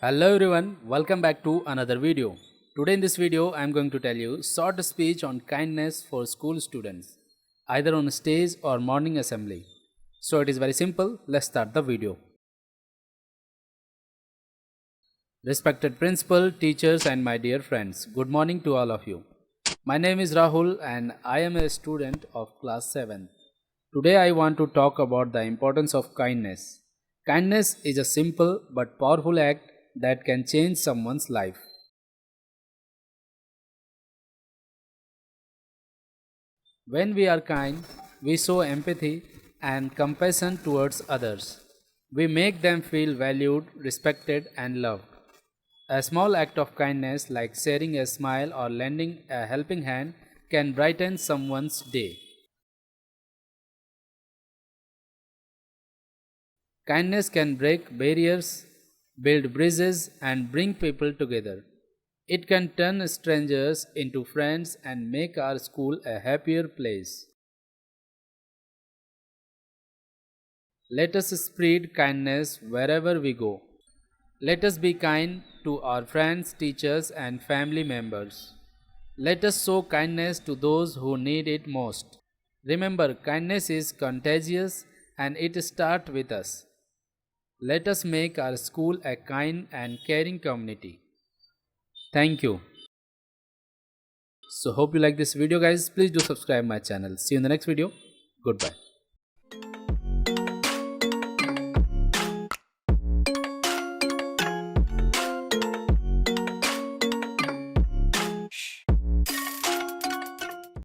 Hello everyone, welcome back to another video. Today in this video I am going to tell you short speech on kindness for school students, either on stage or morning assembly. So it is very simple, let's start the video. Respected principal, teachers and my dear friends, good morning to all of you. My name is Rahul and I am a student of class 7. Today I want to talk about the importance of kindness. Kindness is a simple but powerful act that can change someone's life. When we are kind, we show empathy and compassion towards others. We make them feel valued, respected, and loved. A small act of kindness, like sharing a smile or lending a helping hand, can brighten someone's day. Kindness can break barriers, build bridges, and bring people together. It can turn strangers into friends and make our school a happier place. Let us spread kindness wherever we go. Let us be kind to our friends, teachers, and family members. Let us show kindness to those who need it most. Remember, kindness is contagious and it starts with us. Let us make our school a kind and caring community. Thank you. So hope you like this video guys. Please do subscribe my channel. See you in the next video. Goodbye.